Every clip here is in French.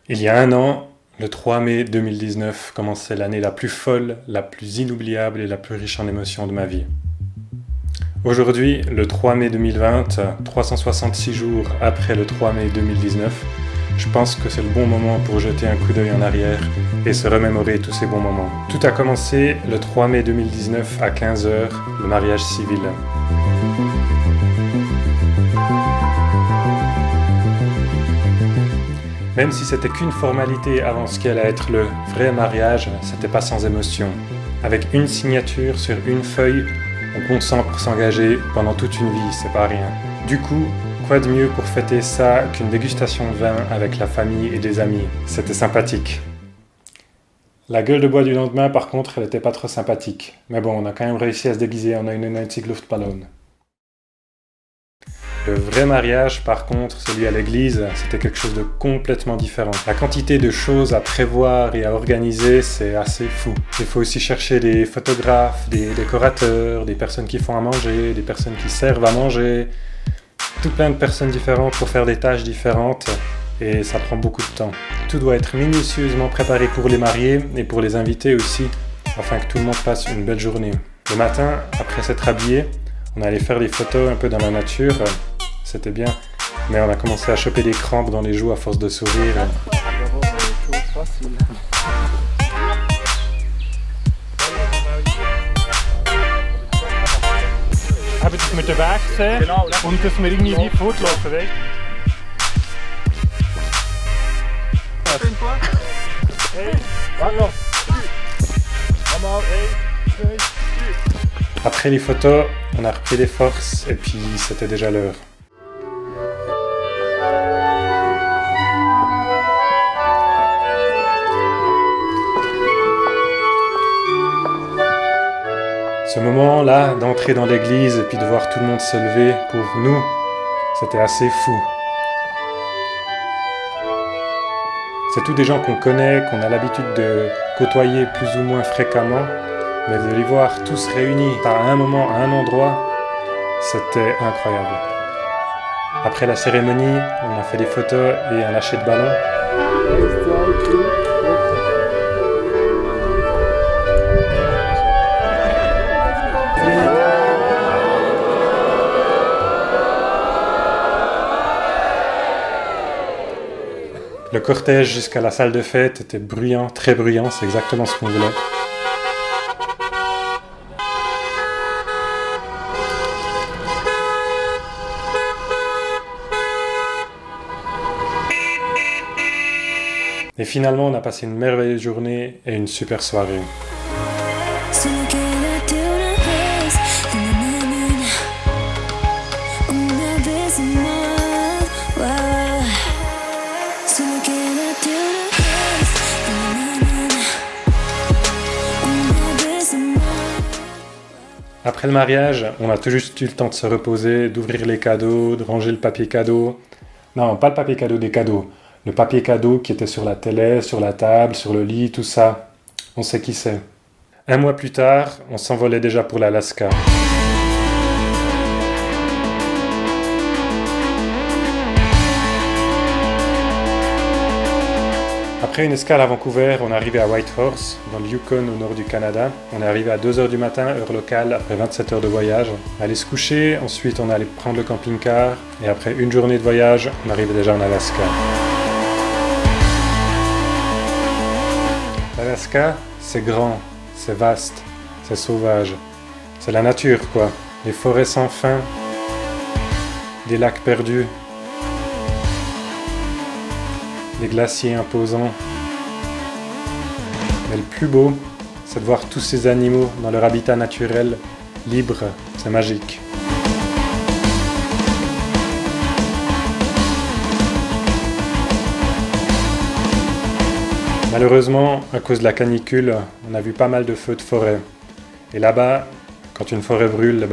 Il y a un an, le 3 mai 2019, commençait l'année la plus folle, la plus inoubliable et la plus riche en émotions de ma vie. Aujourd'hui, le 3 mai 2020, 366 jours après le 3 mai 2019, je pense que c'est le bon moment pour jeter un coup d'œil en arrière et se remémorer tous ces bons moments. Tout a commencé le 3 mai 2019 à 15h, le mariage civil. Même si c'était qu'une formalité avant ce qui allait être le vrai mariage, c'était pas sans émotion. Avec une signature sur une feuille, on consent pour s'engager pendant toute une vie, c'est pas rien. Du coup, quoi de mieux pour fêter ça qu'une dégustation de vin avec la famille et des amis? C'était sympathique. La gueule de bois du lendemain, par contre, elle était pas trop sympathique. Mais bon, on a quand même réussi à se déguiser en 99 Luftballon. Le vrai mariage, par contre, celui à l'église, c'était quelque chose de complètement différent. La quantité de choses à prévoir et à organiser, c'est assez fou. Il faut aussi chercher des photographes, des décorateurs, des personnes qui font à manger, des personnes qui servent à manger, tout plein de personnes différentes pour faire des tâches différentes, et ça prend beaucoup de temps. Tout doit être minutieusement préparé pour les mariés et pour les invités aussi, afin que tout le monde passe une belle journée. Le matin, après s'être habillé, on allait faire des photos un peu dans la nature. C'était bien, mais on a commencé à choper des crampes dans les joues à force de sourire. Haben Sie mit den Weg gesehen? Genau. Und dass wir irgendwie wie fortlaufen, weißt du? Hey, warte noch. Nochmal, 1, 2, 3. Après les photos, on a repris des forces et puis c'était déjà l'heure. Ce moment-là, d'entrer dans l'église et puis de voir tout le monde se lever pour nous, c'était assez fou. C'est tous des gens qu'on connaît, qu'on a l'habitude de côtoyer plus ou moins fréquemment, mais de les voir tous réunis à un moment, à un endroit, c'était incroyable. Après la cérémonie, on a fait des photos et un lâcher de ballon. Le cortège jusqu'à la salle de fête était bruyant, très bruyant, c'est exactement ce qu'on voulait. Et finalement, on a passé une merveilleuse journée et une super soirée. Après le mariage, on a tout juste eu le temps de se reposer, d'ouvrir les cadeaux, de ranger le papier cadeau. Non, pas le papier cadeau des cadeaux. Le papier cadeau qui était sur la télé, sur la table, sur le lit, tout ça. On sait qui c'est. Un mois plus tard, on s'envolait déjà pour l'Alaska. Après une escale à Vancouver, on est arrivé à Whitehorse, dans le Yukon au nord du Canada. On est arrivé à 2h du matin, heure locale, après 27 heures de voyage. On allait se coucher, ensuite on allait prendre le camping-car, et après une journée de voyage, on arrivait déjà en Alaska. L'Alaska, c'est grand, c'est vaste, c'est sauvage. C'est la nature, quoi. Les forêts sans fin, des lacs perdus, des glaciers imposants. Mais le plus beau, c'est de voir tous ces animaux dans leur habitat naturel, libre, c'est magique. Malheureusement, à cause de la canicule, on a vu pas mal de feux de forêt. Et là-bas, quand une forêt brûle,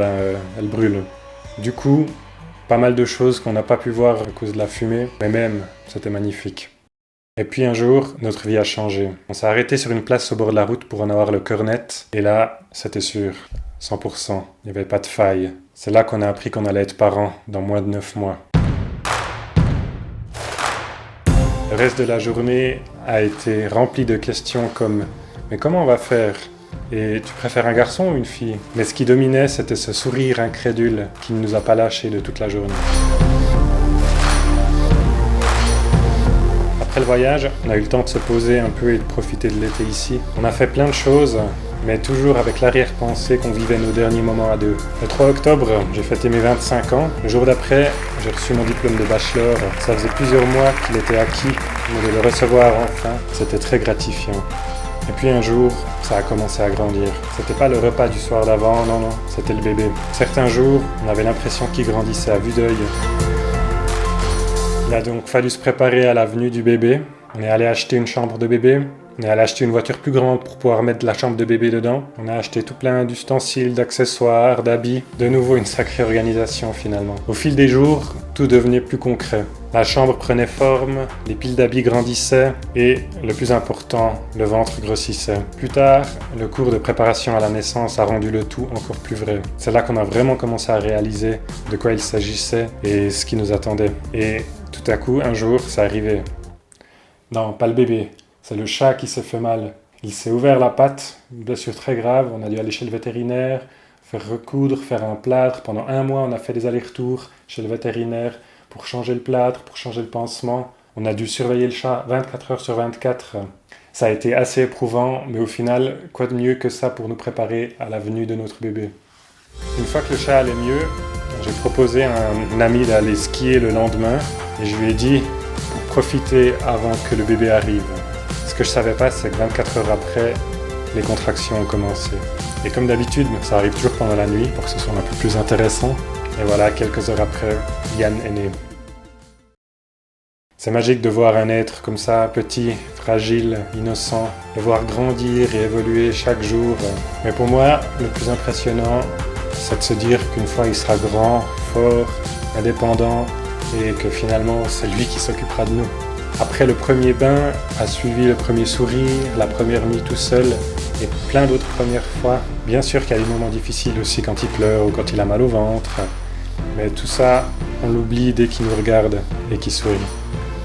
elle brûle. Du coup, pas mal de choses qu'on n'a pas pu voir à cause de la fumée, mais même, c'était magnifique. Et puis un jour, notre vie a changé. On s'est arrêté sur une place au bord de la route pour en avoir le cœur net. Et là, c'était sûr, 100%, il n'y avait pas de faille. C'est là qu'on a appris qu'on allait être parents dans moins de 9 mois. Le reste de la journée a été rempli de questions comme « Mais comment on va faire ? Et tu préfères un garçon ou une fille ?» Mais ce qui dominait, c'était ce sourire incrédule qui ne nous a pas lâchés de toute la journée. Après le voyage, on a eu le temps de se poser un peu et de profiter de l'été ici. On a fait plein de choses, mais toujours avec l'arrière-pensée qu'on vivait nos derniers moments à deux. Le 3 octobre, j'ai fêté mes 25 ans. Le jour d'après, j'ai reçu mon diplôme de bachelor. Ça faisait plusieurs mois qu'il était acquis, mais de le recevoir enfin, c'était très gratifiant. Et puis un jour, ça a commencé à grandir. C'était pas le repas du soir d'avant, non, c'était le bébé. Certains jours, on avait l'impression qu'il grandissait à vue d'œil. Il a donc fallu se préparer à la venue du bébé. On est allé acheter une chambre de bébé. On est allé acheter une voiture plus grande pour pouvoir mettre la chambre de bébé dedans. On a acheté tout plein d'ustensiles, d'accessoires, d'habits. De nouveau une sacrée organisation finalement. Au fil des jours, tout devenait plus concret. La chambre prenait forme, les piles d'habits grandissaient et, le plus important, le ventre grossissait. Plus tard, le cours de préparation à la naissance a rendu le tout encore plus vrai. C'est là qu'on a vraiment commencé à réaliser de quoi il s'agissait et ce qui nous attendait. Et tout à coup, un jour, c'est arrivé. Non, pas le bébé. C'est le chat qui s'est fait mal. Il s'est ouvert la patte, une blessure très grave. On a dû aller chez le vétérinaire, faire recoudre, faire un plâtre. Pendant 1 mois, on a fait des allers-retours chez le vétérinaire pour changer le plâtre, pour changer le pansement. On a dû surveiller le chat 24 heures sur 24. Ça a été assez éprouvant, mais au final, quoi de mieux que ça pour nous préparer à la venue de notre bébé. Une fois que le chat allait mieux, j'ai proposé à un ami d'aller skier le lendemain et je lui ai dit pour profiter avant que le bébé arrive. Ce que je savais pas, c'est que 24 heures après, les contractions ont commencé. Et comme d'habitude, ça arrive toujours pendant la nuit pour que ce soit un peu plus intéressant. Et voilà, quelques heures après, Yann est né. C'est magique de voir un être comme ça, petit, fragile, innocent, le voir grandir et évoluer chaque jour. Mais pour moi, le plus impressionnant, c'est de se dire qu'une fois il sera grand, fort, indépendant, et que finalement c'est lui qui s'occupera de nous. Après le premier bain, a suivi le premier sourire, la première nuit tout seul, et plein d'autres premières fois. Bien sûr qu'il y a des moments difficiles aussi quand il pleure ou quand il a mal au ventre, mais tout ça, on l'oublie dès qu'il nous regarde et qu'il sourit.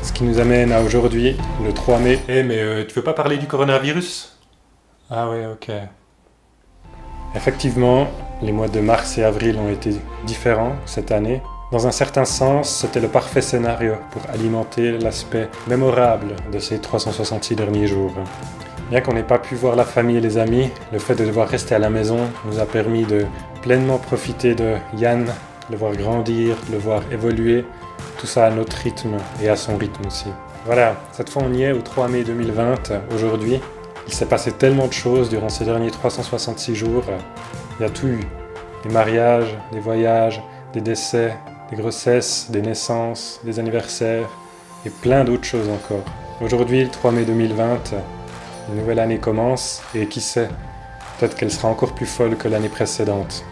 Ce qui nous amène à aujourd'hui, le 3 mai. Mais tu veux pas parler du coronavirus ? Ah ouais, ok. Effectivement, les mois de mars et avril ont été différents cette année. Dans un certain sens, c'était le parfait scénario pour alimenter l'aspect mémorable de ces 366 derniers jours. Bien qu'on n'ait pas pu voir la famille et les amis, le fait de devoir rester à la maison nous a permis de pleinement profiter de Yann, de le voir grandir, de le voir évoluer, tout ça à notre rythme et à son rythme aussi. Voilà, cette fois on y est au 3 mai 2020, aujourd'hui. Il s'est passé tellement de choses durant ces derniers 366 jours. Il y a tout eu. Des mariages, des voyages, des décès, des grossesses, des naissances, des anniversaires et plein d'autres choses encore. Aujourd'hui, le 3 mai 2020, une nouvelle année commence et qui sait, peut-être qu'elle sera encore plus folle que l'année précédente.